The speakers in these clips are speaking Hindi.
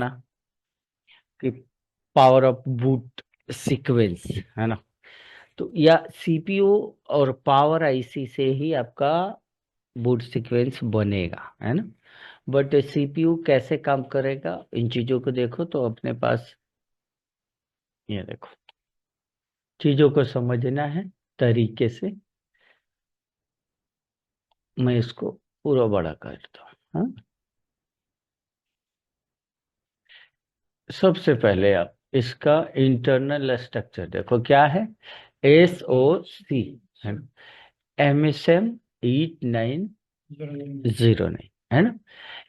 ना कि पावर ऑफ बूट सीक्वेंस है ना। तो या सीपीयू और पावर आईसी से ही आपका बूट सीक्वेंस बनेगा, है ना। बट सीपीयू कैसे काम करेगा, इन चीजों को देखो तो अपने पास ये देखो, चीजों को समझना है तरीके से। मैं इसको पूरा बड़ा करता हूँ, हाँ? सबसे पहले आप इसका इंटरनल स्ट्रक्चर देखो क्या है। SOC है, MSM8909 है ना।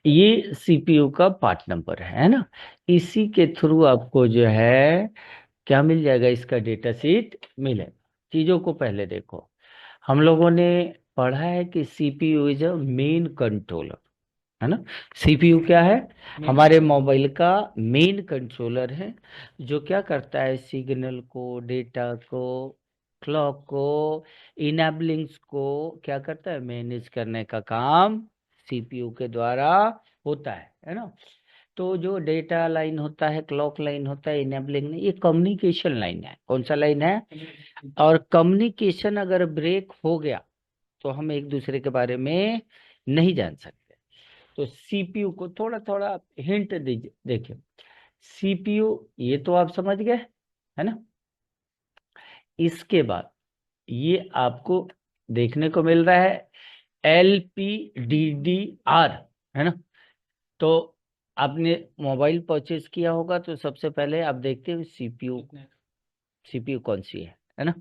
ये सीपीयू का पार्ट नंबर है ना। इसी के थ्रू आपको जो है क्या मिल जाएगा, इसका डेटा शीट मिलेगा। चीजों को पहले देखो, हम लोगों ने पढ़ा है कि CPU is a main controller, है ना। सीपीयू क्या है, हमारे मोबाइल का मेन कंट्रोलर है, जो क्या करता है, सिग्नल को, डेटा को, क्लॉक को, इनेबलिंग्स को क्या करता है, मैनेज करने का काम सीपीयू के द्वारा होता है ना। तो जो डेटा लाइन होता है, क्लॉक लाइन होता है, इनेबलिंग नहीं, ये कम्युनिकेशन लाइन है। कौन सा लाइन है? और कम्युनिकेशन अगर ब्रेक हो गया तो हम एक दूसरे के बारे में नहीं जान सकते। तो सीपीयू को थोड़ा थोड़ा हिंट दीजिए। देखिए सीपीयू ये तो आप समझ गए, है ना। इसके बाद ये आपको देखने को मिल रहा है LPDDR, है ना। तो आपने मोबाइल परचेज किया होगा तो सबसे पहले आप देखते हो सीपीयू, सीपीयू कौन सी है ना।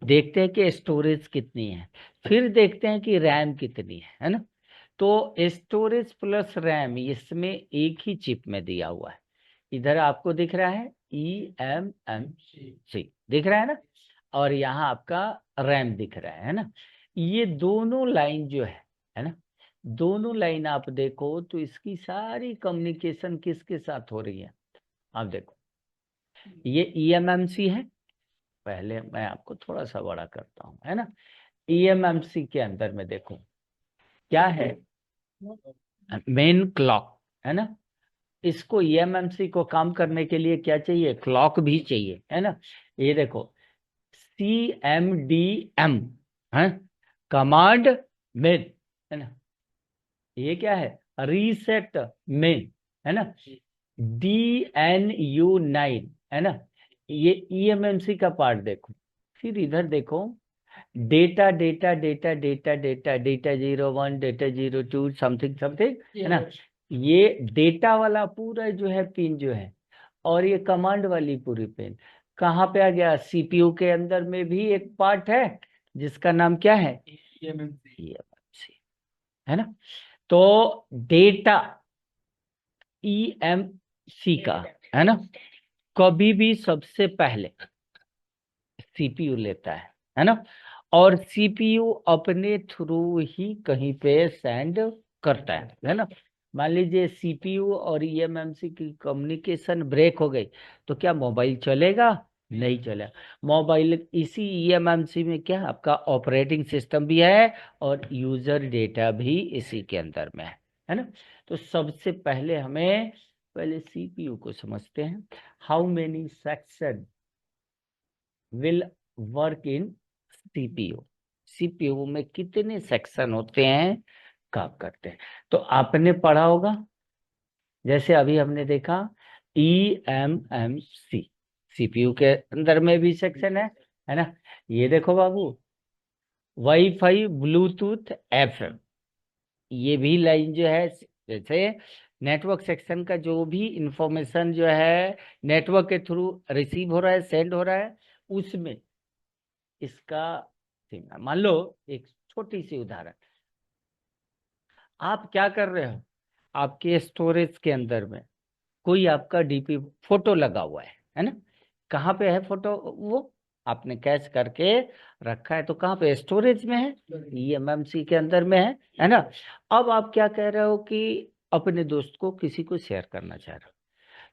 देखते हैं कि स्टोरेज कितनी है, फिर देखते हैं कि रैम कितनी है ना। तो स्टोरेज प्लस रैम इसमें एक ही चिप में दिया हुआ है। इधर आपको दिख रहा है EMMC दिख रहा है ना, और यहाँ आपका रैम दिख रहा है ना। ये दोनों लाइन जो है ना, दोनों लाइन आप देखो तो इसकी सारी कम्युनिकेशन किसके साथ हो रही है। आप देखो ये EMMC है, पहले मैं आपको थोड़ा सा बड़ा करता हूँ, है ना। EMMC के अंदर में देखो क्या है, मेन क्लॉक, है ना। इसको EMMC को काम करने के लिए क्या चाहिए, क्लॉक भी चाहिए, है ना। ये देखो CMDM है, कमांड मेन, है ना। ये क्या है, रीसेट मेन, है ना। DNU9 है ना। ये EMMC का पार्ट देखो। फिर इधर देखो data data data data data data 01 data 02 something something, है ना। ये डेटा वाला पूरा जो है पिन जो है, और ये कमांड वाली पूरी पिन कहाँ पे आ गया, सीपीयू के अंदर में भी एक पार्ट है जिसका नाम क्या है, EMMC, है ना। तो डेटा EMC का, है ना, कभी भी सबसे पहले सीपीयू लेता है ना। और सीपीयू अपने थ्रू ही कहीं पे सेंड करता है ना। मान लीजिए सीपीयू और EMMC की कम्युनिकेशन ब्रेक हो गई तो क्या मोबाइल चलेगा, नहीं चलेगा। मोबाइल इसी EMMC में क्या आपका ऑपरेटिंग सिस्टम भी है और यूजर डेटा भी इसी के अंदर में है ना। तो सबसे पहले हमें पहले सीपीयू को समझते हैं। How many section will work in CPU, CPU में कितने सेक्शन होते हैं, काम करते हैं। तो आपने पढ़ा होगा, जैसे अभी हमने देखा EMMC, सीपीयू के अंदर में भी सेक्शन है ना। ये देखो बाबू, वाईफाई ब्लूटूथ FM, ये भी लाइन जो है, जैसे नेटवर्क सेक्शन का जो भी इंफॉर्मेशन जो है नेटवर्क के थ्रू रिसीव हो रहा है, सेंड हो रहा है, उसमें इसका सिग्नल। मान लो एक छोटी सी उदाहरण, आप क्या कर रहे हो, आपके स्टोरेज के अंदर में कोई आपका DP फोटो लगा हुआ है ना। कहाँ पे है फोटो, वो आपने कैच करके रखा है, तो कहाँ पे, स्टोरेज में है, EMMC के अंदर में है ना। अब आप क्या कह रहे हो कि अपने दोस्त को किसी को शेयर करना चाह रहे हो,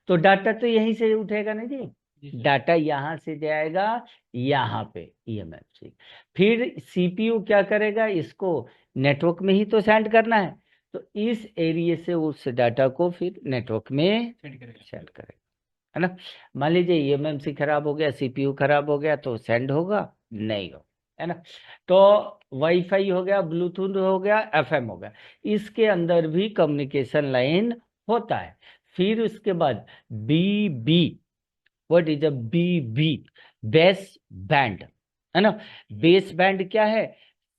तो डाटा तो यहीं से उठेगा ना जी, डाटा यहाँ से जाएगा यहाँ पे EMMC। फिर सीपीयू क्या करेगा, इसको नेटवर्क में ही तो सेंड करना है, तो इस एरिया से उस डाटा को फिर नेटवर्क में सेंड करेगा, है ना। मान लीजिए ईएमएमसी खराब हो गया, सीपीयू खराब हो गया, तो सेंड होगा नहीं हो, है ना। तो वाईफाई हो गया, ब्लूटूथ हो गया, एफएम हो गया, इसके अंदर भी कम्युनिकेशन लाइन होता है। फिर उसके बाद BB, what is a BB, base band, है ना। बेस बैंड क्या है?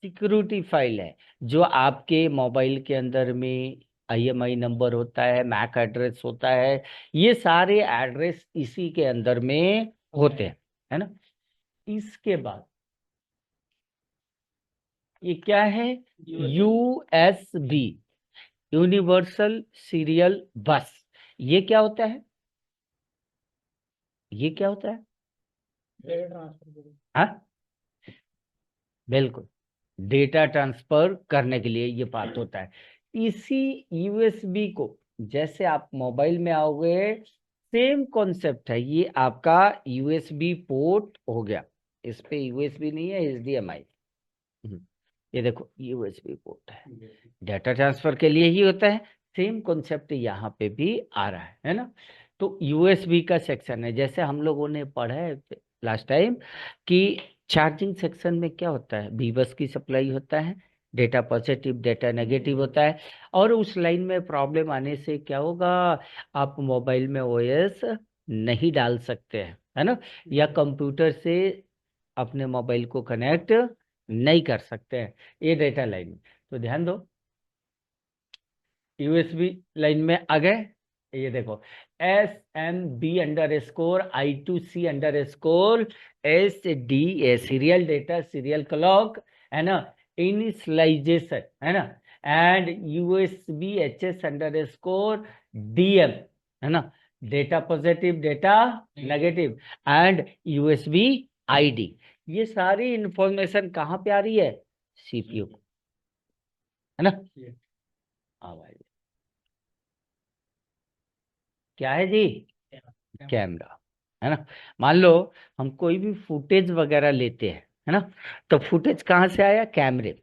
सिक्योरिटी फाइल है, जो आपके मोबाइल के अंदर में आईएमआई नंबर होता है, मैक एड्रेस होता है, ये सारे एड्रेस इसी के अंदर में होते हैं, है ना। इसके बाद ये क्या है? यूएसबी, यूनिवर्सल सीरियल बस। ये क्या होता है? ये क्या होता है? हाँ, बिल्कुल, डेटा ट्रांसफर करने के लिए ये बात होता है। इसी यूएसबी को, जैसे आप मोबाइल में आओगे, सेम कॉन्सेप्ट है, ये आपका यूएसबी पोर्ट हो गया। इस पे यूएसबी नहीं है, एचडीएमआई। ये देखो यूएसबी पोर्ट है, डाटा ट्रांसफर के लिए ही होता है। सेम कॉन्सेप्ट यहाँ पे भी आ रहा है ना। तो यूएसबी का सेक्शन है, जैसे हम लोगों ने पढ़ा है लास्ट टाइम कि चार्जिंग सेक्शन में क्या होता है, बीबस की सप्लाई होता है, डेटा पॉजिटिव डेटा नेगेटिव होता है। और उस लाइन में प्रॉब्लम आने से क्या होगा, आप मोबाइल में ओएस नहीं डाल सकते हैं, है ना, या कंप्यूटर से अपने मोबाइल को कनेक्ट नहीं कर सकते हैं, ये डेटा लाइन में। तो ध्यान दो, यूएसबी लाइन में आ गए। ये देखो, SMB_I2C_एस सीरियल डेटा, सीरियल क्लॉक, है ना, इनिशियलाइजेशन, है ना, एंड USB HS_DM, है ना, data positive data negative, and USB ID। ये सारी इंफॉर्मेशन कहाँ पे आ रही है? सीपीयू, है ना। हाँ भाई, क्या है जी? कैमरा, है ना। मान लो हम कोई भी फुटेज वगैरह लेते हैं, है ना, तो फुटेज कहाँ से आया? कैमरे,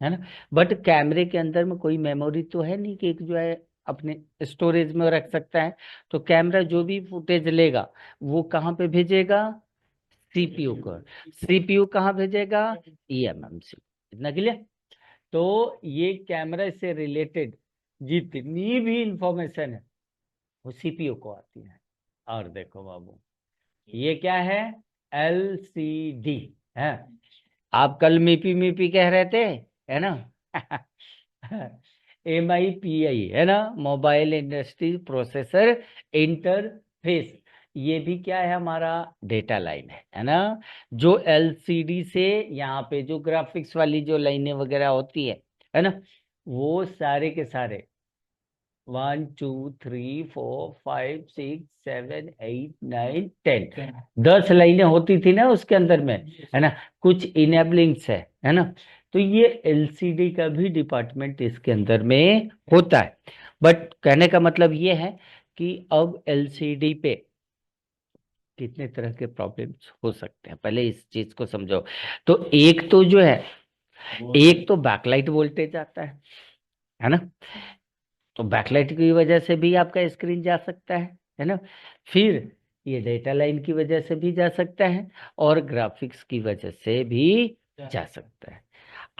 है ना। बट कैमरे के अंदर में कोई मेमोरी तो है नहीं कि एक जो है अपने स्टोरेज में रख सकता है। तो कैमरा जो भी फुटेज लेगा वो कहाँ पे भेजेगा? सीपीयू को। सीपीयू कहाँ भेजेगा? ईएमएमसी। इतना क्लियर? तो ये कैमरा से रिलेटेड जितनी भी इंफॉर्मेशन है वो सीपीयू को आती है। और देखो बाबू, ये क्या है? एलसीडी है। आप कल मीपी मीपी कह रहे थे, है ना। MIPI, है ना, मोबाइल इंडस्ट्री प्रोसेसर इंटरफेस। ये भी क्या है? हमारा डेटा लाइन है ना। जो एलसीडी से यहाँ पे जो ग्राफिक्स वाली जो लाइनें वगैरह होती है ना, वो सारे के सारे 1 2 3 4 5 6 7 8 9 10, 10 लाइनें होती थी ना उसके अंदर में, है ना। कुछ इनेबलिंग्स है ना। तो ये एलसीडी का भी डिपार्टमेंट इसके अंदर में होता है। बट कहने का मतलब ये है कि अब एलसीडी पे कितने तरह के प्रॉब्लम्स हो सकते हैं, पहले इस चीज को समझो। तो एक तो जो है, एक तो बैकलाइट वोल्टेज आता है ना। तो बैकलाइट की वजह से भी आपका स्क्रीन जा सकता है ना। फिर ये डेटा लाइन की वजह से भी जा सकता है, और ग्राफिक्स की वजह से भी जा सकता है।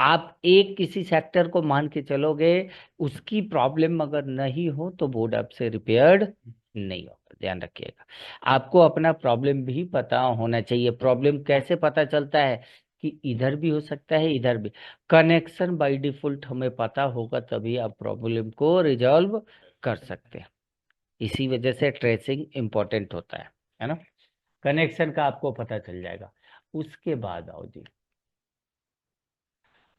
आप एक किसी सेक्टर को मान के चलोगे, उसकी प्रॉब्लम अगर नहीं हो तो बोर्ड आपसे रिपेयर्ड नहीं होगा, ध्यान रखिएगा। आपको अपना प्रॉब्लम भी पता होना चाहिए। प्रॉब्लम कैसे पता चलता है? कि इधर भी हो सकता है, इधर भी। कनेक्शन बाय डिफॉल्ट हमें पता होगा, तभी आप प्रॉब्लम को रिजॉल्व कर सकते हैं। इसी वजह से ट्रेसिंग इंपॉर्टेंट होता है ना। कनेक्शन का आपको पता चल जाएगा। उसके बाद आओ जी,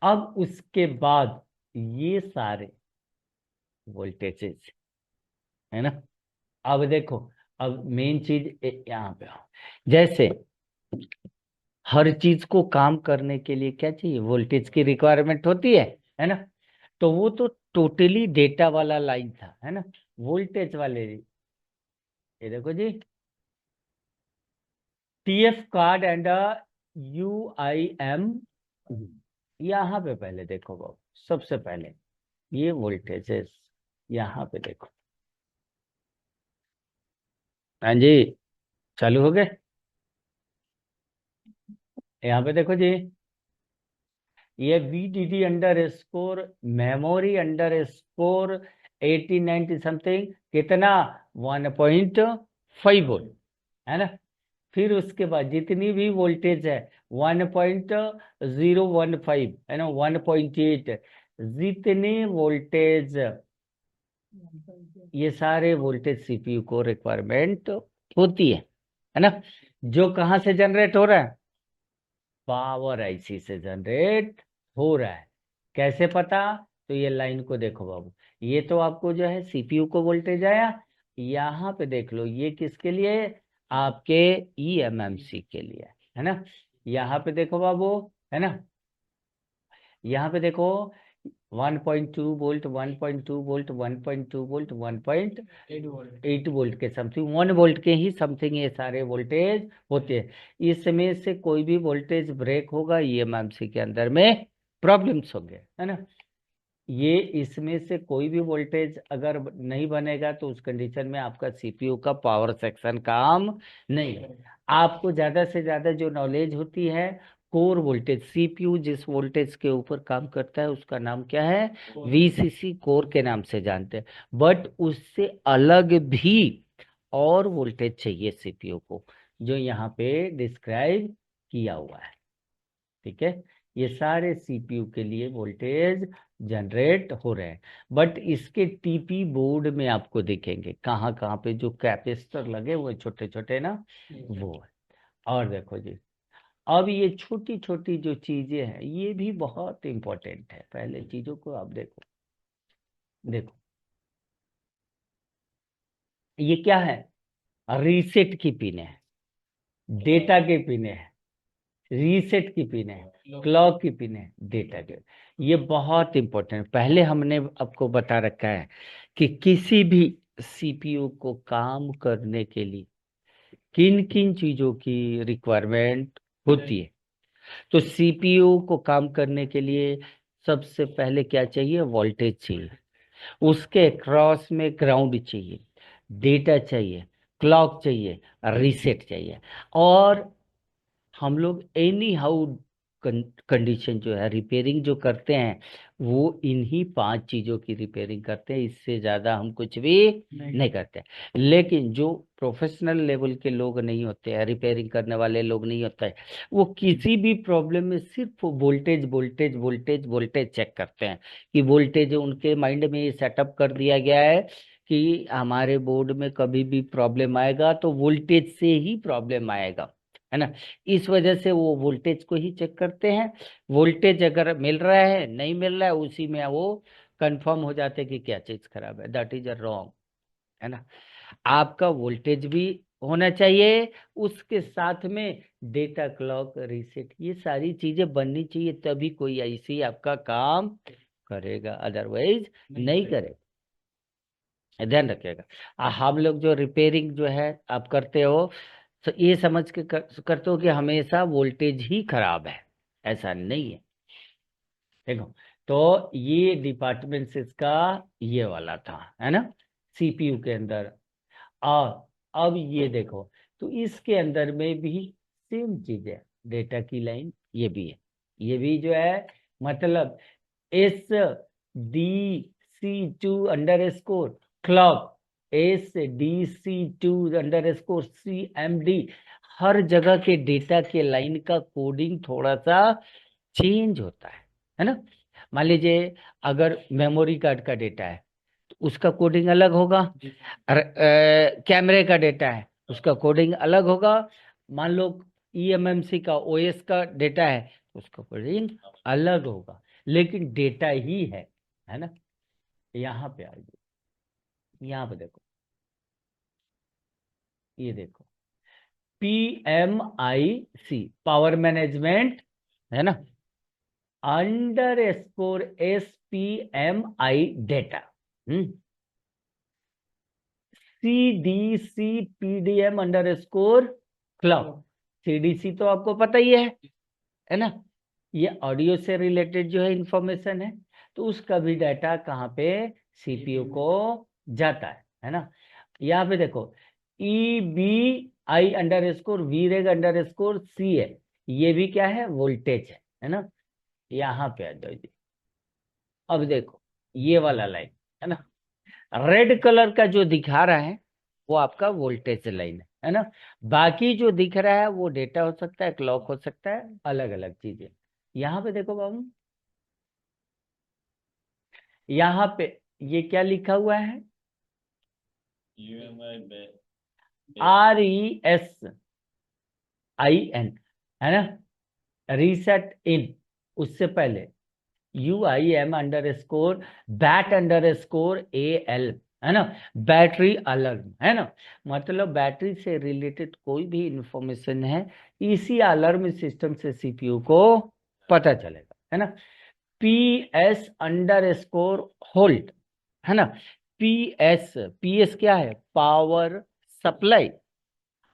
अब उसके बाद ये सारे वोल्टेजेस, है ना। अब देखो, अब मेन चीज यहाँ पे आओ। जैसे हर चीज को काम करने के लिए क्या चाहिए? वोल्टेज की रिक्वायरमेंट होती है ना। तो वो तो टोटली डेटा वाला लाइन था, है ना, वोल्टेज वाले। ये देखो जी, TF कार्ड एंड UIM। यहाँ पे पहले देखो बाबू, सबसे पहले ये वोल्टेजेस यहाँ पे देखो। हाँ जी, चालू हो गए। यहाँ पे देखो जी, ये VDD under score memory under score 1890 something कितना 1.5 वोल्ट, है ना। फिर उसके बाद जितनी भी वोल्टेज है 1.015 है ना, 1.8, जितने वोल्टेज, ये सारे वोल्टेज सीपीयू को रिक्वायरमेंट होती है ना। जो कहाँ से जनरेट हो रहा है, पावर आईसी से जनरेट हो रहा है। कैसे पता, तो ये लाइन को देखो बाबू, ये तो आपको जो है सीपीयू को वोल्टेज आया, यहाँ पे देख लो ये किसके लिए है? आपके ईएमएमसी के लिए, है ना। यहाँ पे देखो बाबू, है ना, यहाँ पे देखो 1.2 वोल्ट, 1.2 वोल्ट, 1.2 वोल्ट, 1.8 वोल्ट के समथिंग, 1 वोल्ट के ही समथिंग ये सारे वोल्टेज होते हैं। इसमें से कोई भी वोल्टेज ब्रेक होगा ईएमएमसी के अंदर में प्रॉब्लम्स होंगे, है ना। ये इसमें से कोई भी वोल्टेज अगर नहीं बनेगा तो उस कंडीशन में आपका सीपीयू का पावर सेक्शन काम नहीं है। आपको ज्यादा से ज्यादा जो नॉलेज होती है कोर वोल्टेज, सीपीयू जिस वोल्टेज के ऊपर काम करता है उसका नाम क्या है, वीसीसी कोर के नाम से जानते हैं। बट उससे अलग भी और वोल्टेज चाहिए सीपीयू को, जो यहाँ पे डिस्क्राइब किया हुआ है। ठीक है, ये सारे सीपीयू के लिए वोल्टेज जनरेट हो रहे हैं। बट इसके टीपी बोर्ड में आपको दिखेंगे कहाँ कहाँ पे जो कैपेसिटर लगे हुए छोटे छोटे ना, वो है। और देखो जी, अब ये छोटी छोटी जो चीजें हैं ये भी बहुत इंपॉर्टेंट है। पहले चीजों को आप देखो, देखो ये क्या है, रीसेट की पिन है, डेटा के पिन है, रीसेट की पिन है, क्लॉक की पिन है, डेटा के। ये बहुत इंपॉर्टेंट, पहले हमने आपको बता रखा है कि किसी भी सीपीयू को काम करने के लिए किन किन चीजों की रिक्वायरमेंट होती है। तो सीपीयू को काम करने के लिए सबसे पहले क्या चाहिए, वोल्टेज चाहिए, उसके क्रॉस में ग्राउंड चाहिए, डेटा चाहिए, क्लॉक चाहिए, रीसेट चाहिए। और हम लोग एनी हाउ कंडीशन जो है रिपेयरिंग जो करते हैं वो इन्हीं 5 चीजों की रिपेयरिंग करते हैं, इससे ज्यादा हम कुछ भी नहीं करते। लेकिन जो प्रोफेशनल लेवल के लोग नहीं होते हैं, रिपेयरिंग करने वाले लोग नहीं होते हैं, वो किसी भी प्रॉब्लम में सिर्फ voltage voltage voltage voltage check करते हैं कि वोल्टेज, उनके माइंड में ये सेटअप कर दिया गया है कि हमारे बोर्ड में कभी भी प्रॉब्लम आएगा तो वोल्टेज से ही प्रॉब्लम आएगा, है ना। इस वजह से वो वोल्टेज को ही चेक करते हैं। वोल्टेज अगर मिल रहा है नहीं मिल रहा है उसी में वो कंफर्म हो जाते हैं कि क्या चीज खराब है, दैट इज अ रॉन्ग, है ना। आपका वोल्टेज भी होना चाहिए, उसके साथ में डेटा क्लॉक रीसेट, ये सारी चीजें बननी चाहिए, तभी कोई आईसी आपका काम करेगा, अदरवाइज नहीं करेगा। ध्यान रखिएगा। हम लोग जो रिपेयरिंग जो है आप करते हो तो ये समझ के करते हो कि हमेशा वोल्टेज ही खराब है, ऐसा नहीं है। देखो, तो ये डिपार्टमेंट इसका ये वाला था, है ना, सीपीयू के अंदर। और अब ये देखो, तो इसके अंदर में भी सेम चीज है, डेटा की लाइन ये भी है, ये भी जो है मतलब SDC2 under score clock, SDC2 under score CMD, हर जगह के डेटा के लाइन का कोडिंग थोड़ा सा चेंज होता है ना। मान लीजिए अगर मेमोरी कार्ड का डेटा है तो उसका कोडिंग अलग होगा, कैमरे का डेटा है उसका कोडिंग अलग होगा, मान लो ईएमएमसी का ओएस का डेटा है तो उसका कोडिंग अलग होगा, लेकिन डेटा ही है ना। यहाँ पे आइए, यहाँ पे देखो, ये देखो PMIC पावर मैनेजमेंट, है ना, under score SPMI data, CDC PDM under score clock. CDC तो आपको पता ही है ना, ये ऑडियो से रिलेटेड जो है इंफॉर्मेशन है। तो उसका भी डाटा कहाँ पे, सीपीयू को जाता है ना। यहाँ पे देखो EBI_V_REG_C है, ये भी क्या है, वोल्टेज है ना। यहाँ पे आ जाओ जी। अब देखो ये वाला लाइन है ना, रेड कलर का जो दिखा रहा है वो आपका वोल्टेज लाइन है ना। बाकी जो दिख रहा है वो डेटा हो सकता है, क्लॉक हो सकता है, अलग अलग चीजें। यहाँ पे देखो बाबू, यहाँ पे ये क्या लिखा हुआ है, RESIN है ना, रीसेट इन। उससे पहले UIM_ BAT_AL है ना, बैटरी अलार्म है ना। मतलब बैटरी से रिलेटेड कोई भी इंफॉर्मेशन है, इसी अलार्म सिस्टम से सीपीयू को पता चलेगा है ना। PS_होल्ड है ना, PS क्या है, power supply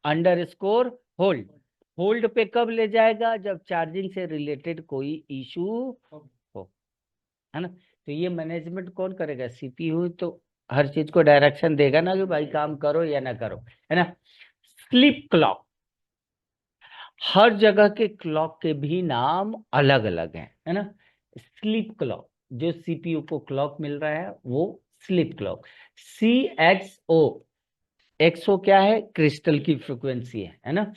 underscore hold. Hold पे कब ले जाएगा, जब चार्जिंग से रिलेटेड कोई इशू हो, है ना। तो ये मैनेजमेंट कौन करेगा, सीपीयू। तो हर चीज को डायरेक्शन देगा ना कि भाई काम करो या ना करो, है ना। स्लीप क्लॉक, हर जगह के क्लॉक के भी नाम अलग अलग हैं, है ना। स्लीप क्लॉक, जो सीपीयू को क्लॉक मिल रहा है वो स्लीप क्लॉक। CXO, एक्सओ क्या है, क्रिस्टल की फ्रीक्वेंसी है ना।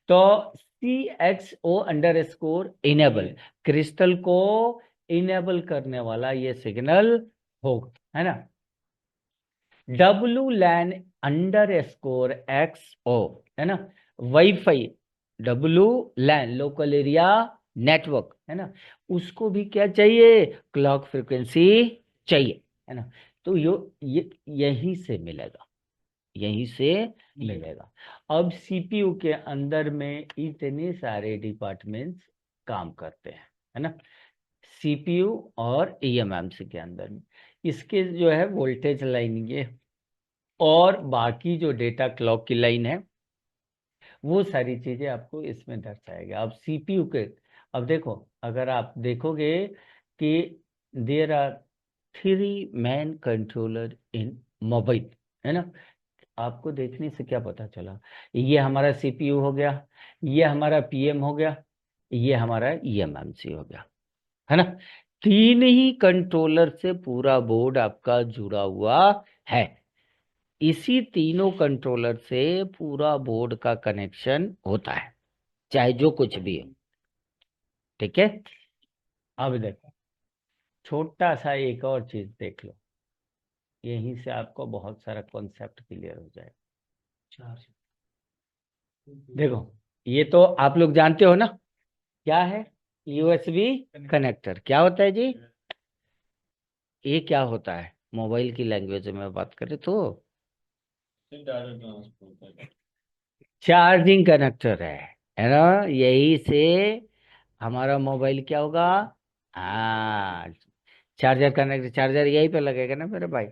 तो CXO_इनेबल, क्रिस्टल को इनेबल करने वाला ये सिग्नल होगा, है ना। WLAN_XO है ना, wifi, WLAN local area network है ना, उसको भी क्या चाहिए, क्लॉक फ्रीक्वेंसी चाहिए, है ना। तो ये यहीं से मिलेगा, यहीं से मिलेगा। अब सीपीयू के अंदर में इतने सारे डिपार्टमेंट्स काम करते हैं, है ना। सीपीयू और ईएमएमसी के अंदर में इसके जो है वोल्टेज लाइन ये, और बाकी जो डेटा क्लॉक की लाइन है वो सारी चीजें आपको इसमें दर्शाएगा। अब सीपीयू के, अब देखो अगर आप देखोगे कि there are 3 main controller in mobile, है ना। आपको देखने से क्या पता चला, ये हमारा सीपीयू हो गया, ये हमारा पीएम हो गया, ये हमारा ईएमएमसी हो गया, है ना। 3 ही कंट्रोलर से पूरा बोर्ड आपका जुड़ा हुआ है। इसी तीनों कंट्रोलर से पूरा बोर्ड का कनेक्शन होता है, चाहे जो कुछ भी हो, ठीक है। अब देखो छोटा सा एक और चीज देख लो, यहीं से आपको बहुत सारा कॉन्सेप्ट क्लियर हो जाएगा। देखो ये तो आप लोग जानते हो ना, क्या है, यूएसबी कनेक्टर क्या होता है जी, ये क्या होता है, मोबाइल की लैंग्वेज में बात करें तो चार्जिंग कनेक्टर है ना। यही से हमारा मोबाइल क्या होगा, हाँ, चार्जर कनेक्ट, चार्जर यहीं पे लगेगा ना मेरे भाई।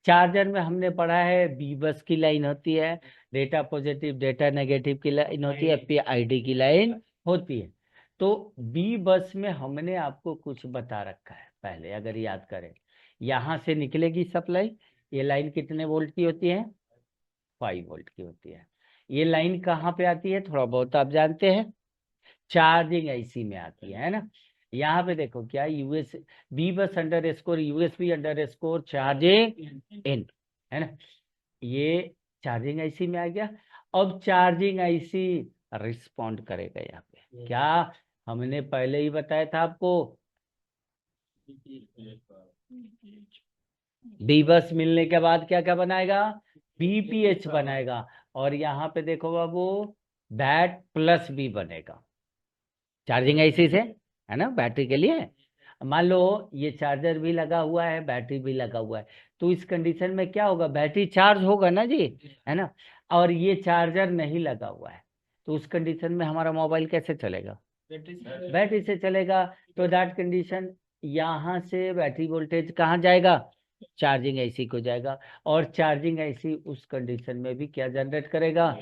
चार्जर में हमने पढ़ा है बी बस की लाइन होती है, डेटा पॉजिटिव डेटा नेगेटिव की लाइन होती है, PID की लाइन होती है। तो बी बस में हमने आपको कुछ बता रखा है पहले, अगर याद करें, यहाँ से निकलेगी सप्लाई, ये लाइन कितने वोल्ट की होती है, 5 वोल्ट की होती है। ये लाइन कहाँ पे आती है, थोड़ा बहुत आप जानते हैं, चार्जिंग आईसी में आती है ना। यहाँ पे देखो क्या, यूएस BBUS_USB_चार्जिंग है ना, ये चार्जिंग आईसी में आ गया। अब चार्जिंग आईसी रिस्पॉन्ड करेगा यहाँ पे, क्या हमने पहले ही बताया था आपको, बी बस मिलने के बाद क्या क्या बनाएगा, BPH बनाएगा। और यहाँ पे देखो बाबू, BAT+B बनेगा, चार्जिंग आईसी से, है ना, बैटरी के लिए। मान लो ये चार्जर भी लगा हुआ है, बैटरी भी लगा हुआ है, तो इस कंडीशन में क्या होगा, बैटरी चार्ज होगा ना जी, है ना। और ये चार्जर नहीं लगा हुआ है, तो उस कंडीशन में हमारा मोबाइल कैसे चलेगा, बैटरी से चलेगा। तो दैट कंडीशन, यहाँ से बैटरी वोल्टेज कहाँ जाएगा, चार्जिंग आईसी को जाएगा, और चार्जिंग आईसी उस कंडीशन में भी क्या जनरेट करेगा,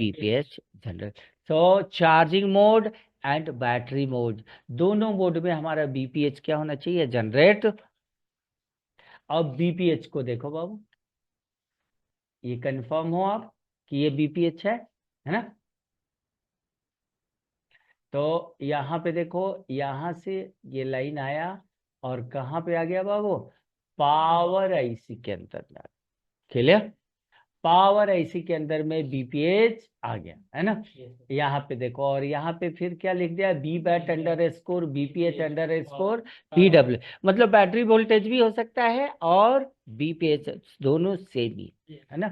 BPH जनरेट। तो charging mode and battery mode, दोनों मोड में हमारा BPH क्या होना चाहिए, जनरेट अब बीपीएच को देखो बाबू, ये कंफर्म हो आप कि ये बीपीएच है ना। तो यहाँ पे देखो, यहाँ से ये लाइन आया और कहाँ पे आ गया बाबू, पावर आईसी के अंदर में। क्लियर, पावर आईसी के अंदर में बीपीएच आ गया है ना। यहाँ पे देखो, और यहाँ पे फिर क्या लिख दिया, B bat underscore BPH underscore PW, मतलब बैटरी वोल्टेज भी हो सकता है और बीपीएच, दोनों सेम ही है ना।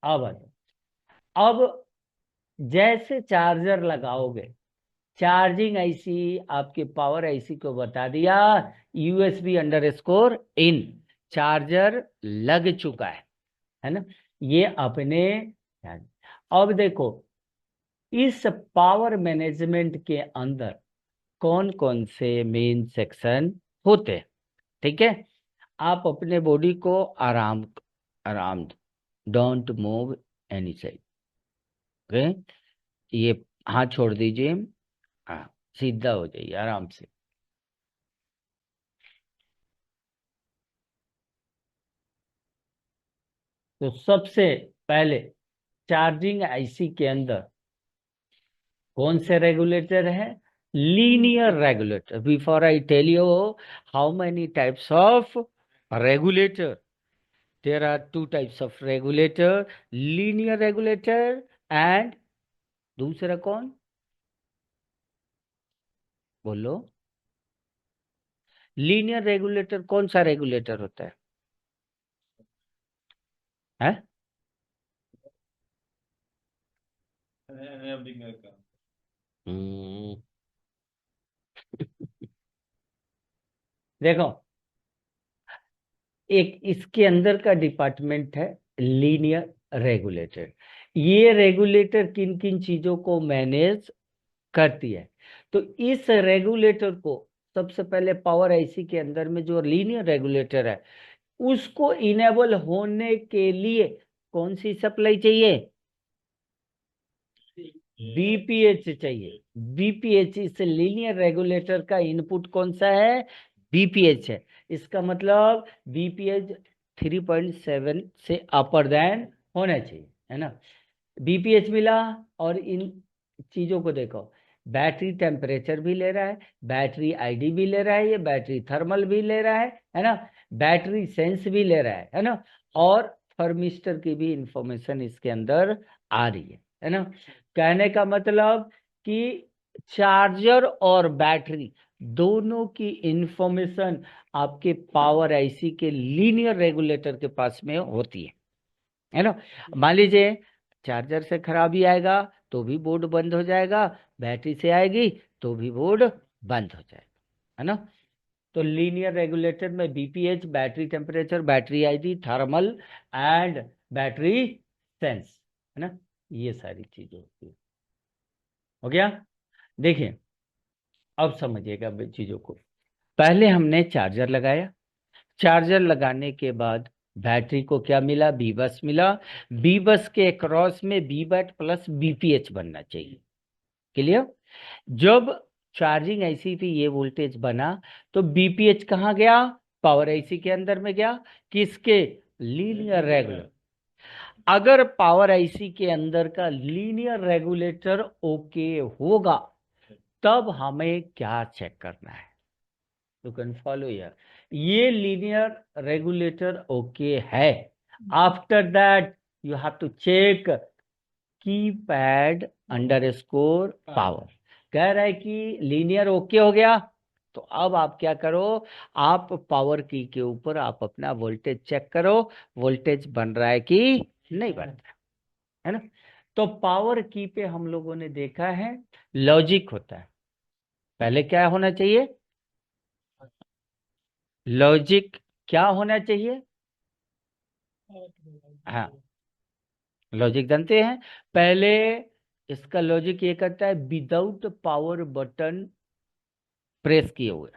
अब आ जाओ। अब जैसे चार्जर लगाओगे, चार्जिंग आईसी आपके पावर आईसी को बता दिया USB under score in, charger लग चुका है ना। ये अपने, अब देखो इस पावर मैनेजमेंट के अंदर कौन कौन से मेन सेक्शन होते हैं, ठीक है। आप अपने बॉडी को आराम आराम, don't move any side, okay. ये हाथ छोड़ दीजिए, हाँ, सीधा हो जाइए आराम से। तो सबसे पहले चार्जिंग आईसी के अंदर कौन से रेगुलेटर है, linear regulator. Before I tell you how many types of regulator, there are two types of regulator, linear regulator and दूसरा कौन, बोलो। लीनियर रेगुलेटर कौन सा रेगुलेटर होता है? हम्म, देखो एक इसके अंदर का डिपार्टमेंट है लीनियर रेगुलेटर। ये रेगुलेटर किन किन चीजों को मैनेज करती है, तो इस रेगुलेटर को सबसे पहले पावर आईसी के अंदर में जो लीनियर रेगुलेटर है उसको इनेबल होने के लिए कौन सी सप्लाई चाहिए, बीपीएच चाहिए। बीपीएच, इस लीनियर रेगुलेटर का इनपुट कौन सा है, बीपीएच है। इसका मतलब बीपीएच 3.7 से अपर देन होना चाहिए, है ना। बीपीएच मिला, और इन चीजों को देखो, बैटरी टेम्परेचर भी ले रहा है, बैटरी आईडी भी ले रहा है, ये बैटरी थर्मल भी ले रहा है ना, बैटरी सेंस भी ले रहा है ना, और थर्मिस्टर की भी इंफॉर्मेशन इसके अंदर आ रही है ना। कहने का मतलब कि चार्जर और बैटरी दोनों की इंफॉर्मेशन आपके पावर आईसी के लीनियर रेगुलेटर के पास में होती है ना। मान लीजिए चार्जर से खराबी आएगा तो भी बोर्ड बंद हो जाएगा, बैटरी से आएगी तो भी बोर्ड बंद हो जाएगा, है ना। तो लीनियर रेगुलेटर में BPH, battery temperature, battery ID, thermal and battery sense, है ना, ये सारी चीजें होती है। हो गया, देखिए अब समझिएगा चीजों को। पहले हमने चार्जर लगाया, चार्जर लगाने के बाद बैटरी को क्या मिला, बी बस मिला। बी बस के क्रॉस में बी बैट प्लस बीपीएच बनना चाहिए, क्लियर। जब चार्जिंग आईसी पे ये वोल्टेज बना तो बीपीएच कहाँ गया, पावर आईसी के अंदर में गया, किसके, लीनियर रेगुलर। अगर पावर आईसी के अंदर का लीनियर रेगुलेटर ओके होगा तब हमें क्या चेक करना है, यू कैन फॉलो यार, ये लीनियर रेगुलेटर ओके है। After that you have to check keypad underscore स्कोर पावर। कह रहा है कि लीनियर ओके हो गया, तो अब आप क्या करो, आप पावर की के ऊपर आप अपना वोल्टेज चेक करो, वोल्टेज बन रहा है कि नहीं बन रहा है ना। तो पावर की पे हम लोगों ने देखा है लॉजिक होता है, पहले क्या होना चाहिए, लॉजिक क्या होना चाहिए, हाँ, लॉजिक जानते हैं। पहले इसका लॉजिक ये करता है विदाउट पावर बटन प्रेस किए हुए,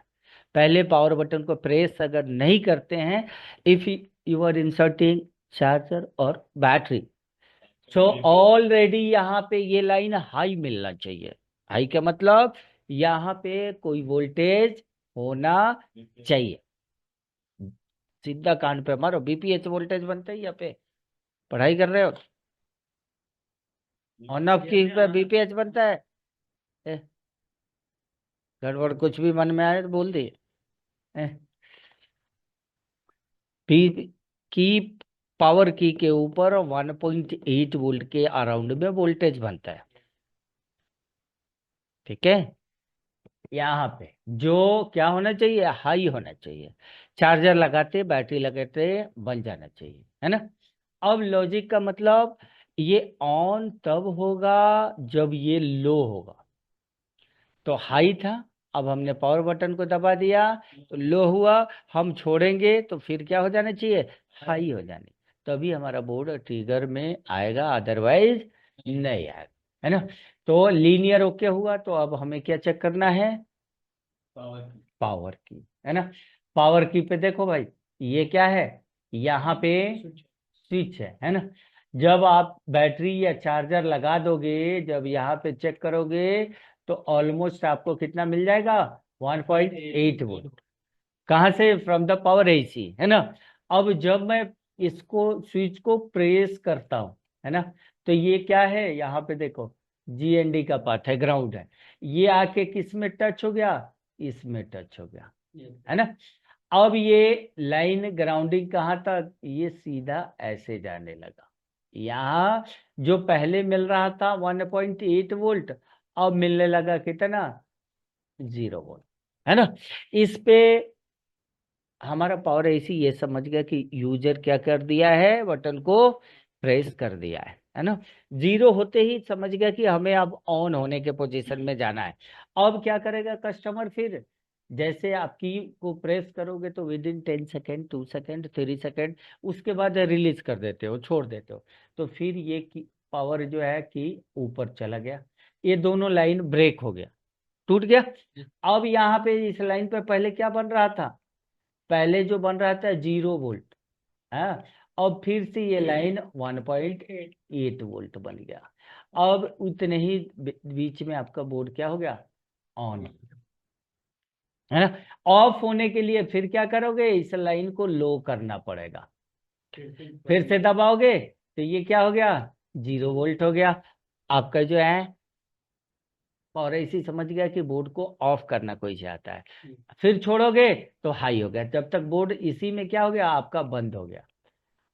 पहले पावर बटन को प्रेस अगर नहीं करते हैं, if you are inserting charger और बैटरी, सो ऑलरेडी यहाँ पे ये लाइन हाई मिलना चाहिए। हाई का मतलब यहाँ पे कोई वोल्टेज होना चाहिए, सीधा कान पे मारो, बीपीएच वोल्टेज बनता है यहाँ पे, पढ़ाई कर रहे हो, ऑन ऑफ की पे बीपीएच बनता है। ए, गड़बड़ कुछ भी मन में आए तो बोल दिए। पी की पावर की के ऊपर 1.8 वोल्ट के अराउंड में वोल्टेज बनता है, ठीक है। यहाँ पे जो क्या होना चाहिए, हाई होना चाहिए। चार्जर लगाते बैटरी लगाते बन जाना चाहिए, है ना। अब लॉजिक का मतलब, ये ऑन तब होगा जब ये लो होगा। तो हाई था, अब हमने पावर बटन को दबा दिया तो लो हुआ, हम छोड़ेंगे तो फिर क्या हो जाना चाहिए, हाई हो जाने, तभी हमारा बोर्ड ट्रिगर में आएगा, अदरवाइज नहीं आएगा, है ना। तो लीनियर ओके हुआ, तो अब हमें क्या चेक करना है, पावर की, है ना। पावर की पे देखो भाई, ये क्या है, यहाँ पे स्विच है ना। जब आप बैटरी या चार्जर लगा दोगे, जब यहाँ पे चेक करोगे, तो ऑलमोस्ट आपको कितना मिल जाएगा, 1.8 वोल्ट। कहाँ से, फ्रॉम द पावर एसी, है ना। अब जब मैं इसको स्विच को प्रेस करता हूँ, है ना, तो ये क्या है, यहाँ पे देखो जीएनडी का पार्ट है, ग्राउंड है, ये आके किस में टच हो गया, इसमें टच हो गया, है ना। अब ये लाइन ग्राउंडिंग कहाँ तक, ये सीधा ऐसे जाने लगा, यहाँ जो पहले मिल रहा था 1.8 वोल्ट, अब मिलने लगा कितना, 0 वोल्ट, है ना। इस पे हमारा पावर एसी ये समझ गया कि यूजर क्या कर दिया है, बटन को प्रेस कर दिया है ना। 0 होते ही समझ गया कि हमें अब ऑन होने के पोजीशन में जाना है। अब क्या करेगा कस्टमर, फिर जैसे आप की को प्रेस करोगे तो with in 10 second, 2 second, 3 second, उसके बाद रिलीज कर देते हो, छोड़ देते हो, तो फिर ये की पावर जो है कि ऊपर चला गया, ये दोनों लाइन ब्रेक हो गया, टूट गया। अब यहाँ पे इस लाइन पे पहले क्या बन रहा था, पहले जो बन रहा था 0 वोल्ट, है। अब फिर से ये लाइन 1.8 वोल्ट बन गया। अब उतने ही बीच में आपका बोर्ड क्या हो गया, ऑन, है ना। ऑफ होने के लिए फिर क्या करोगे, इस लाइन को लो करना पड़ेगा, फिर से दबाओगे तो ये क्या हो गया, 0 वोल्ट हो गया आपका जो है। और ऐसी समझ गया कि बोर्ड को ऑफ करना कोई चाहता है, फिर छोड़ोगे तो हाई हो गया, जब तक बोर्ड इसी में क्या हो गया आपका, बंद हो गया।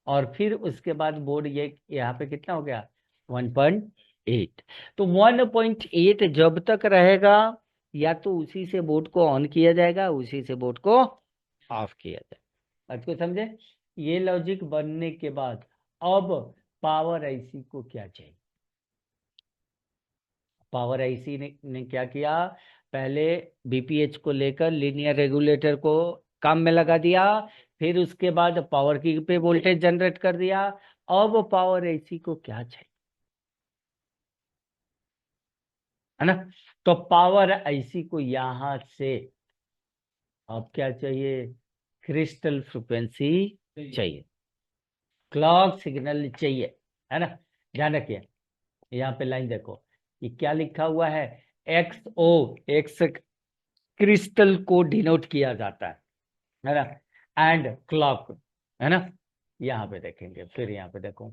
और फिर उसके बाद बोर्ड ये यहाँ पे कितना हो गया, 1.8। तो 1.8 जब तक रहेगा, या तो उसी से बोर्ड को ऑन किया जाएगा, उसी से बोर्ड को ऑफ किया जाएगा। बात को समझे। ये लॉजिक बनने के बाद अब पावर आईसी को क्या चाहिए, पावर आईसी ने क्या किया, पहले बीपीएच को लेकर लीनियर रेगुलेटर को काम में लगा दिया, फिर उसके बाद पावर की पे वोल्टेज जनरेट कर दिया। अब पावर आईसी को क्या चाहिए, है ना। तो पावर आईसी को यहां से अब क्या चाहिए, क्रिस्टल फ्रिक्वेंसी चाहिए, क्लॉक सिग्नल चाहिए, है ना। ध्यान रखिए, यहाँ पे लाइन देखो, ये क्या लिखा हुआ है, एक्स ओ, एक्स क्रिस्टल को डिनोट किया जाता है ना, एंड क्लॉक, है ना। यहाँ पे देखेंगे, फिर यहाँ पे देखो,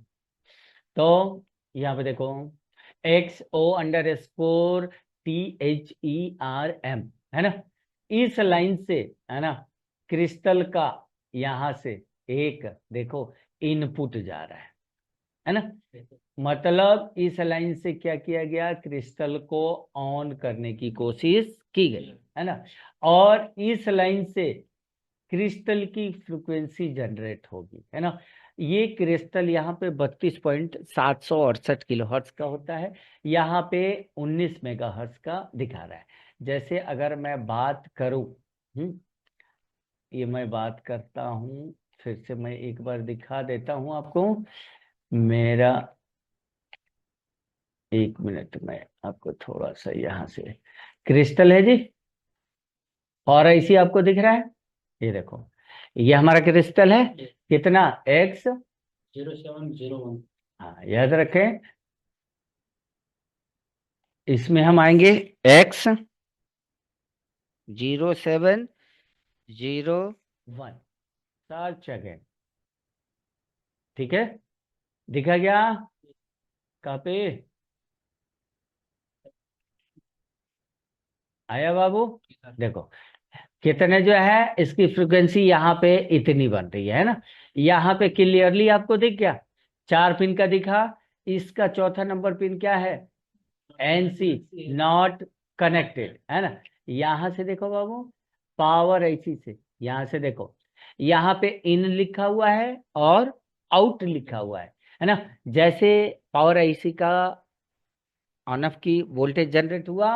तो यहाँ पे देखो, X O under score THERM, है ना। इस लाइन से, है ना, क्रिस्टल का यहाँ से एक देखो इनपुट जा रहा है ना। मतलब इस लाइन से क्या किया गया, क्रिस्टल को ऑन करने की कोशिश की गई, है ना। और इस लाइन से क्रिस्टल की फ्रीक्वेंसी जनरेट होगी, है ना। ये क्रिस्टल यहाँ पे 32.768 किलोहर्ट्ज का होता है, यहाँ पे 19 मेगाहर्ट्ज का दिखा रहा है। जैसे अगर मैं बात करूं, ये मैं बात करता हूँ, फिर से मैं एक बार दिखा देता हूँ आपको मेरा, 1 मिनट में आपको थोड़ा सा यहाँ से, क्रिस्टल है जी, और ऐसी आपको दिख रहा है, ये देखो, ये हमारा क्रिस्टल है, कितना, एक्स 0701, हाँ याद रखें, इसमें हम आएंगे X 0701, 7 सेकेंड। ठीक है, दिखा गया? कहाँ पे आया बाबू? देखो कितने जो है इसकी फ्रिक्वेंसी यहाँ पे इतनी बन रही है ना। यहाँ पे क्लियरली आपको दिख गया, 4 पिन का दिखा। इसका चौथा नंबर पिन क्या है? एनसी, नॉट कनेक्टेड, है ना। यहां से देखो बाबू, पावर आईसी से यहां से देखो, यहाँ पे इन लिखा हुआ है और आउट लिखा हुआ है ना। जैसे पावर आईसी का ऑन ऑफ की वोल्टेज जनरेट हुआ,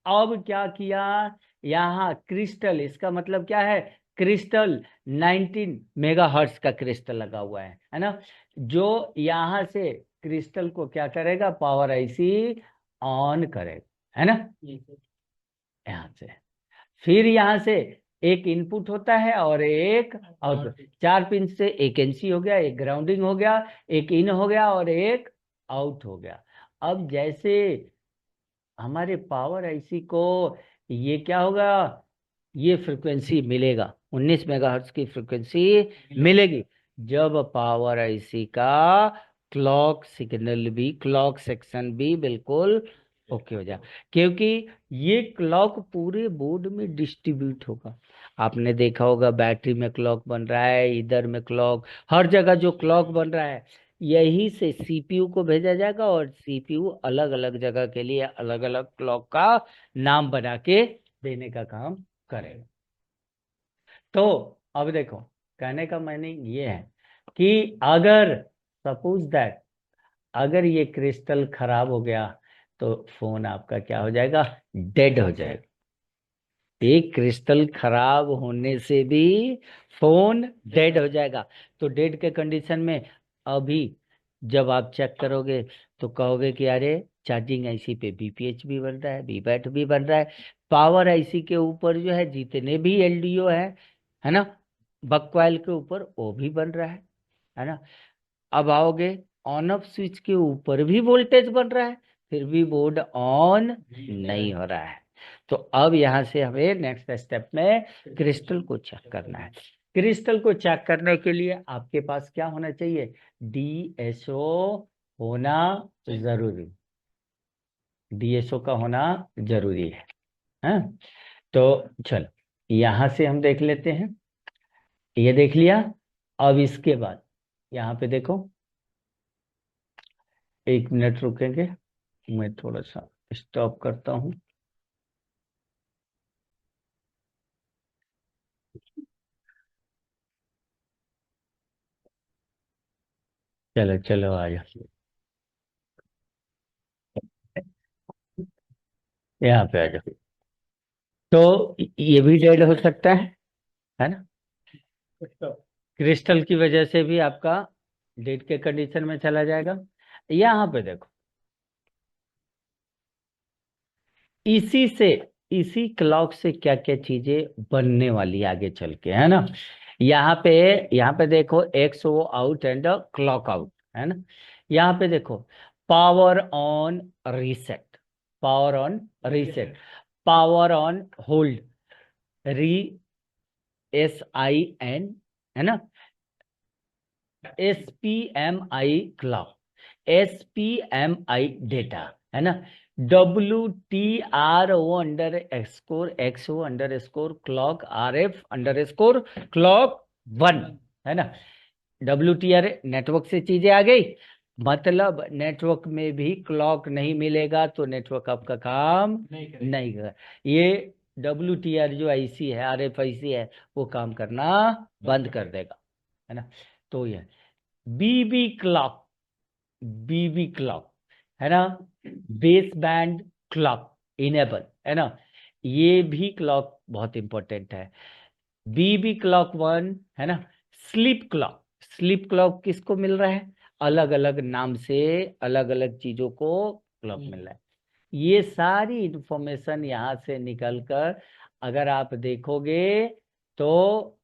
अब क्या किया, यहाँ क्रिस्टल, इसका मतलब क्या है, क्रिस्टल 19 मेगाहर्ट्ज का क्रिस्टल लगा हुआ है ना। जो यहाँ से क्रिस्टल को क्या करेगा, पावर आईसी ऑन करेगा, है ना। यहाँ से फिर यहाँ से एक इनपुट होता है और एक आउटपुट। 4 पिन से एक एनसी हो गया, एक ग्राउंडिंग हो गया, एक इन हो गया और एक आउट हो गया। अब जैसे हमारे पावर आईसी को ये क्या होगा, ये फ्रिक्वेंसी मिलेगा, 19 मेगाहर्ट्ज की फ्रिक्वेंसी मिलेगी, जब पावर आईसी का क्लॉक सिग्नल भी, क्लॉक सेक्शन भी बिल्कुल ओके हो जाए। क्योंकि ये क्लॉक पूरे बोर्ड में डिस्ट्रीब्यूट होगा। आपने देखा होगा बैटरी में क्लॉक बन रहा है, इधर में क्लॉक, हर जगह जो क्लॉक बन रहा है यही से सीपीयू को भेजा जाएगा और सीपीयू अलग अलग जगह के लिए अलग अलग क्लॉक का नाम बना के देने का काम करेगा। तो अब देखो, कहने का मीनिंग ये है कि अगर सपोज दैट अगर ये क्रिस्टल खराब हो गया तो फोन आपका क्या हो जाएगा, डेड हो जाएगा। एक क्रिस्टल खराब होने से भी फोन डेड हो जाएगा। तो डेड के कंडीशन में अभी जब आप चेक करोगे तो कहोगे कि अरे चार्जिंग आईसी पे बीपीएच भी बन रहा है, बीबैट भी बन रहा है, पावर आईसी के ऊपर जो है जितने भी एलडीओ है ना, बक कॉइल के ऊपर वो भी बन रहा है ना। अब आओगे ऑन ऑफ स्विच के ऊपर भी वोल्टेज बन रहा है, फिर भी बोर्ड ऑन नहीं हो रहा है। तो अब यहां से हमें नेक्स्ट स्टेप में क्रिस्टल को चेक करना है। क्रिस्टल को चेक करने के लिए आपके पास क्या होना चाहिए, डीएसओ होना जरूरी, डीएसओ का होना जरूरी है। हाँ? तो चलो यहां से हम देख लेते हैं, ये देख लिया। अब इसके बाद यहाँ पे देखो, 1 मिनट रुकेंगे, मैं थोड़ा सा स्टॉप करता हूँ। चलो चलो आ जाओ, यहाँ पे आ जाओ। तो ये भी डेड हो सकता है ना, क्रिस्टल की वजह से भी आपका डेड के कंडीशन में चला जाएगा। यहाँ पे देखो, इसी से, इसी क्लॉक से क्या क्या चीजें बनने वाली आगे चल के, है ना। यहाँ पे, यहाँ पे देखो X O out and clock out, है ना। यहाँ पे देखो power on reset, power on reset, power on hold, re S I N, है ना, S P M I clock, S P M I data, है ना, W T R O underscore X O underscore clock R F underscore clock 1, है ना। डब्ल्यू टी आर नेटवर्क से चीजें आ गई, मतलब नेटवर्क में भी क्लॉक नहीं मिलेगा तो नेटवर्क आपका काम नहीं करेगा। ये डब्ल्यू टी आर जो आईसी है, आर एफ आईसी है, वो काम करना बंद कर देगा, है ना। तो ये बीबी क्लॉक, बीबी क्लॉक, है ना, बेस बैंड क्लॉक इनेबल, है ना। ये भी क्लॉक बहुत इंपॉर्टेंट है। बीबी क्लॉक 1, है ना। स्लीप क्लॉक, स्लीप क्लॉक किसको मिल रहा है, अलग अलग नाम से अलग अलग चीजों को क्लॉक मिल रहा है। ये सारी इंफॉर्मेशन यहाँ से निकलकर अगर आप देखोगे तो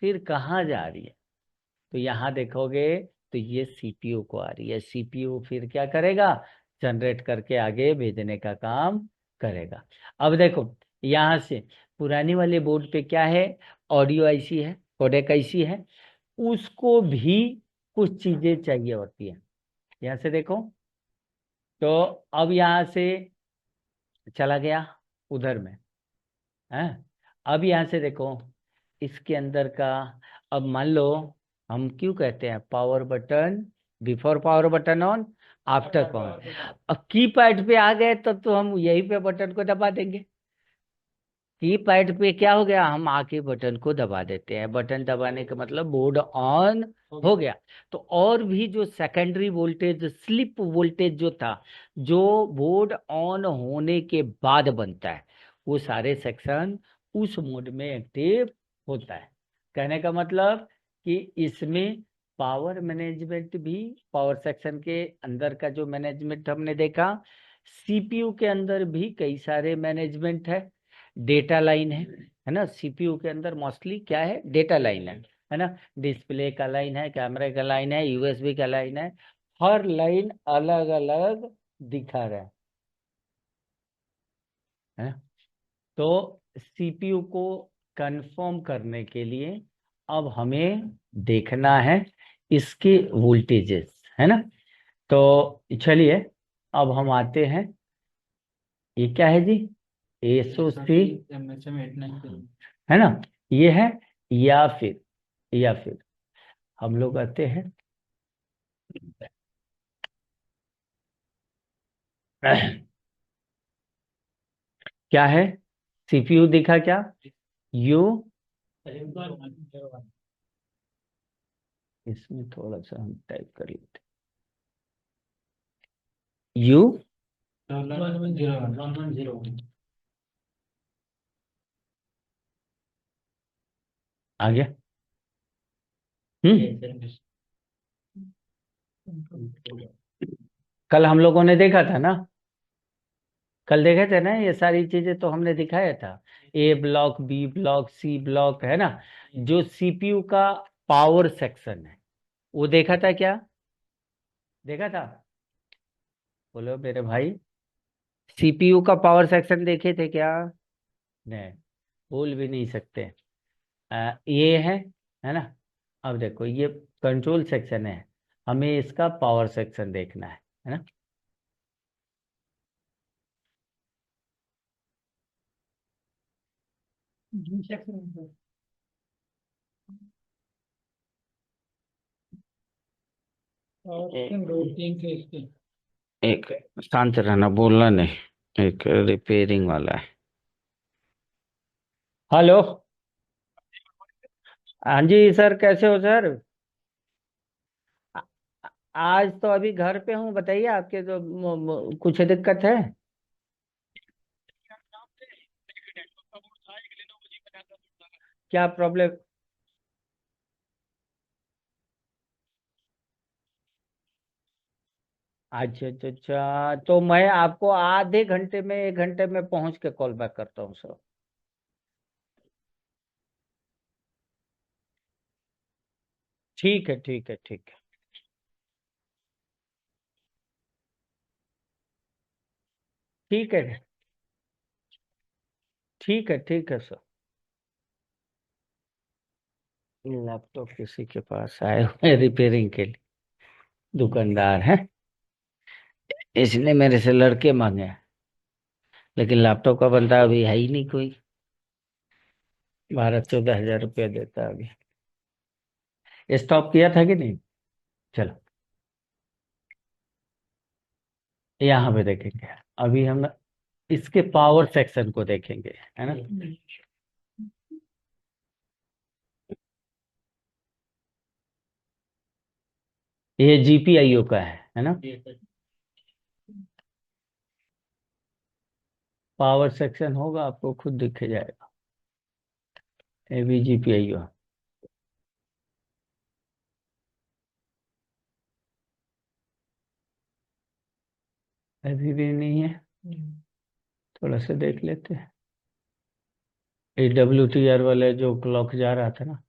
फिर कहाँ जा रही है, तो यहाँ देखोगे तो ये सीपीयू को आ रही है। सीपीयू फिर क्या करेगा, जनरेट करके आगे भेजने का काम करेगा। अब देखो यहाँ से पुरानी वाले बोर्ड पे क्या है, ऑडियो आईसी है, कोडेक ऐसी है, उसको भी कुछ चीजें चाहिए होती है। यहाँ से देखो, तो अब यहाँ से चला गया उधर में है। अब यहाँ से देखो, इसके अंदर का, अब मान लो, हम क्यों कहते हैं power button, before power button on, after power. अब की पैड पे आ गए तो हम यहीं पे बटन को दबा देंगे। कीपैड पे क्या हो गया, हम आके बटन को दबा देते हैं, बटन दबाने का मतलब बोर्ड ऑन हो गया। तो और भी जो सेकेंडरी वोल्टेज, स्लिप वोल्टेज जो था, जो बोर्ड ऑन होने के बाद बनता है, वो सारे सेक्शन उस मोड में एक्टिव होता है। कहने का मतलब कि इसमें पावर मैनेजमेंट भी, पावर सेक्शन के अंदर का जो मैनेजमेंट हमने देखा, सीपीयू के अंदर भी कई सारे मैनेजमेंट है। डेटा लाइन है ना, सीपीयू के अंदर मोस्टली क्या है, डेटा लाइन है ना। डिस्प्ले का लाइन है, कैमरे का लाइन है, यूएसबी का लाइन है, हर लाइन अलग अलग दिखा रहा है ना। तो सीपीयू को कंफर्म करने के लिए अब हमें देखना है इसके वोल्टेजेस, है ना। तो चलिए, अब हम आते हैं, ये क्या है जी, एसओसी है ना, ये है। या फिर हम लोग आते हैं क्या है, सीपीयू दिखा क्या, यू, इसमें थोड़ा सा हम टाइप कर लेते, यू, आ गया। हम्म, कल हम लोगों ने देखा था ना, कल देखे थे ना, ये सारी चीजें तो हमने दिखाया था। A block, B block, C block, है ना। जो सीपीयू का पावर सेक्शन है, वो देखा था क्या, देखा था, बोलो मेरे भाई, सीपीयू का पावर सेक्शन देखे थे क्या, नहीं, भूल भी नहीं सकते। ये है ना। अब देखो, ये कंट्रोल सेक्शन है, हमें इसका पावर सेक्शन देखना है ना। एक, शांत रहना, बोलना नहीं, एक रिपेयरिंग वाला है। हेलो, हाँ जी सर, कैसे हो सर। आ- आज तो अभी घर पे हूँ, बताइए आपके तो कुछ दिक्कत है। क्या प्रॉब्लम। अच्छा अच्छा अच्छा, तो मैं आपको आधे घंटे में, 1 घंटे में पहुंच के कॉल बैक करता हूँ सर। ठीक है ठीक है ठीक है। ठीक है ठीक है ठीक है सर। लैपटॉप किसी के पास आए हुए रिपेयरिंग के लिए, दुकानदार है, इसने मेरे से लड़के मांगे हैं। लेकिन लैपटॉप का बंदा अभी है ही नहीं कोई, 12-14 हज़ार रुपया देता है अभी। स्टॉप किया था कि नहीं। चलो, यहाँ पे देखेंगे, अभी हम इसके पावर सेक्शन को देखेंगे, है ना। ये जीपीआईओ का है ना। पावर सेक्शन होगा, आपको खुद दिख जाएगा, ये भी जीपीआईओ। अभी भी नहीं है, थोड़ा सा देख लेते हैं। ये WTR वाला जो क्लॉक जा रहा था ना,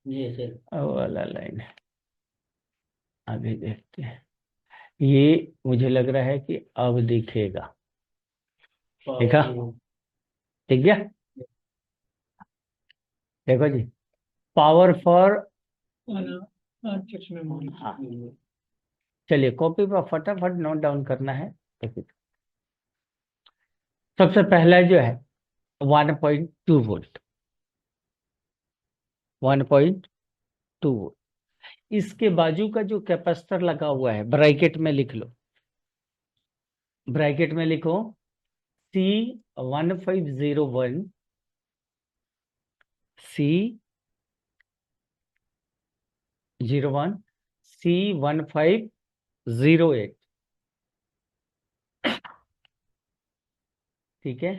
वो वाला लाइन है, अभी देखते हैं। ये मुझे लग रहा है कि अब दिखेगा, देखा, दिख गया, देखो जी, पावर फॉर, मेमोरी। हाँ, चलिए कॉपी पर फटाफट नोट डाउन करना है। देखिए, सबसे पहला जो है 1.2 वोल्ट, 1.2 वोल्ट। इसके बाजू का जो कैपेसिटर लगा हुआ है, ब्रैकेट में लिख लो, ब्रैकेट में लिखो C1501, C01, C1508। ठीक है,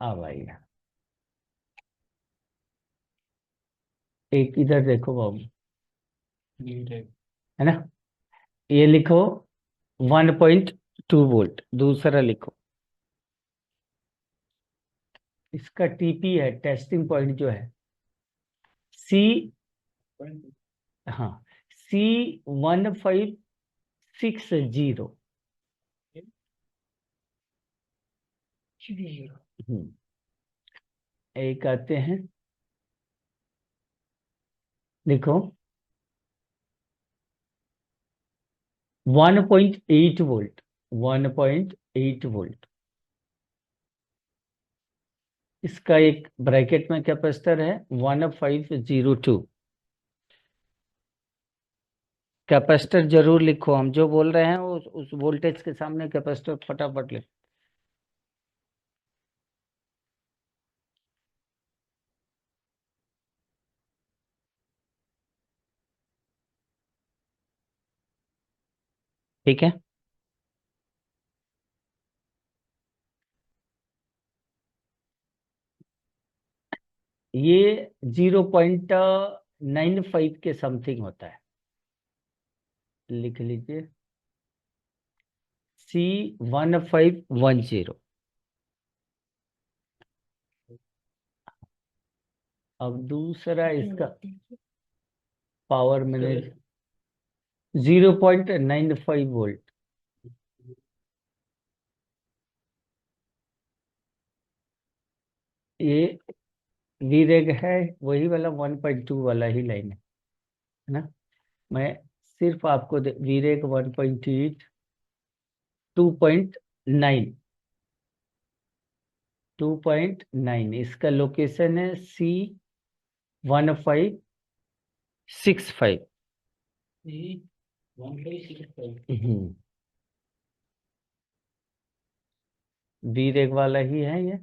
अब आइए, एक इधर देखो बाबू, है ना, ये लिखो 1.2 वोल्ट, दूसरा लिखो, इसका टीपी है, टेस्टिंग पॉइंट जो है सी, हाँ, C1560। एक आते हैं, देखो 1.8 वोल्ट, 1.8 वोल्ट। इसका एक ब्रैकेट में कैपेसिटर है 1502। कैपेसिटर जरूर लिखो, हम जो बोल रहे हैं उस वोल्टेज के सामने कैपेसिटर फटाफट लिखो। ठीक है, ये 0.95 के समथिंग होता है, लिख लीजिए C1510। अब दूसरा इसका पावर मैनेज 0.95 वोल्ट। ये वीरेग है, वही वाला 1.2 वाला ही लाइन है ना। मैं सिर्फ आपको वीरेग 1.8, 2.9, 2.9, इसका लोकेशन है C1565। वीरेग वाला ही है ये।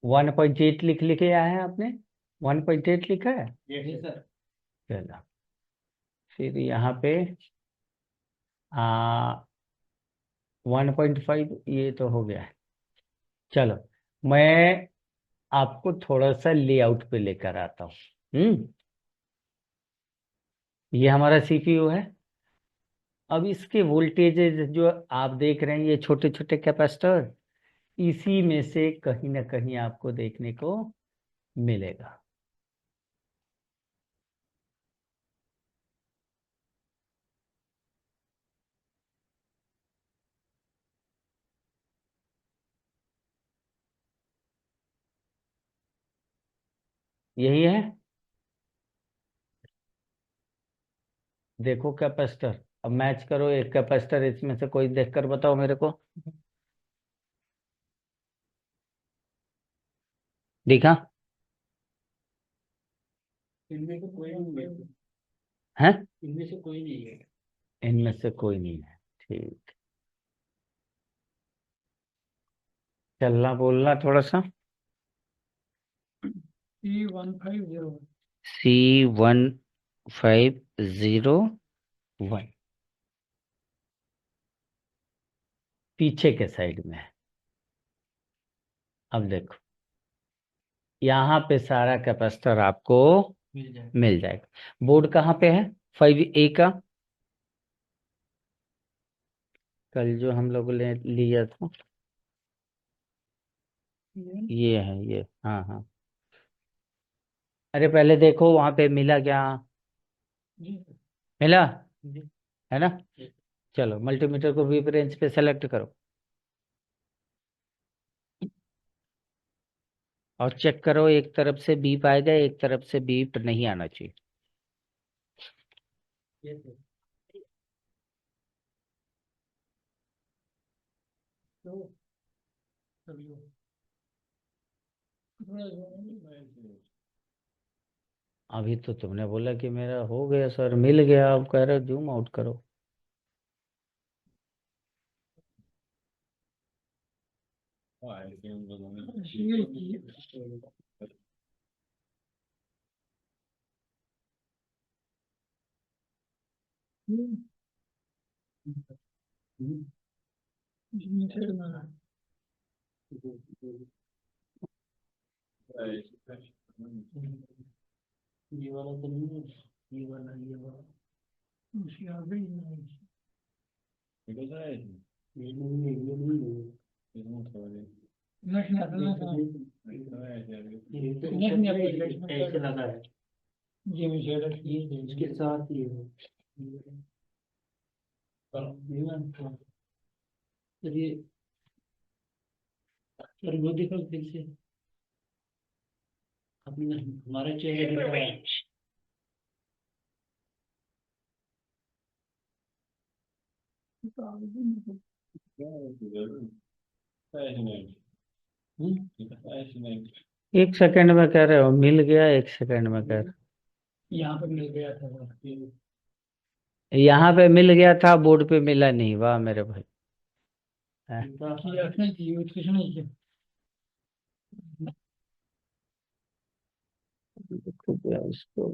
1.8 लिख लिखे आया है आपने, 1.8 लिखा है। सर। चलो, फिर यहाँ पे आ 1.5, ये तो हो गया है। चलो, मैं आपको थोड़ा सा लेआउट पे लेकर आता हूँ। ये हमारा सीपीयू है। अब इसके वोल्टेजेस जो आप देख रहे हैं, ये छोटे छोटे कैपेसिटर, इसी में से कहीं ना कहीं आपको देखने को मिलेगा। यही है, देखो कैपेसिटर। अब मैच करो एक कैपेसिटर, इसमें से कोई देखकर बताओ मेरे को। दिखा इनमें से कोई नहीं है। है, इनमें से कोई नहीं है। इनमें से कोई नहीं है। ठीक, चलना बोलना थोड़ा सा। C1501। C1501 पीछे के साइड में है। अब देखो, यहाँ पे सारा कैपेसिटर आपको मिल जाएगा। बोर्ड कहाँ पे है, 5A का, कल जो हम लोग ने लिया था, ये है ये, हाँ हाँ। अरे पहले देखो वहां पे मिला क्या, मिला, है ना। चलो, मल्टीमीटर को वी रेंज पे सेलेक्ट करो। और चेक करो, एक तरफ से बीप आएगा, एक तरफ से बीप नहीं आना चाहिए। ये तो तो अभी वो थोड़ा अभी तो तुमने बोला कि मेरा हो गया सर, मिल गया, अब कह रहे हो जूम आउट करो। ये वाला तो नहीं है, ये वाला उसकी आगे ही नहीं है। ये नहीं है, ये नहीं है। नहीं आता ना था। ये तो नहीं आता, ऐसे लगा है। ये मुझे ये इसके साथ ही है। चलिए, सर वो देखो फिर से अपना हमारा चेहरा दिख रहा है। एक सेकंड में कह रहे हो मिल गया, एक सेकंड में कह रहे यहाँ पर मिल गया था वो। हो। यहाँ पे मिल गया था, बोर्ड पे मिला नहीं। वाह मेरे भाई। हैं? बाकी रखना चाहिए कुछ नहीं है। देखो क्या इसको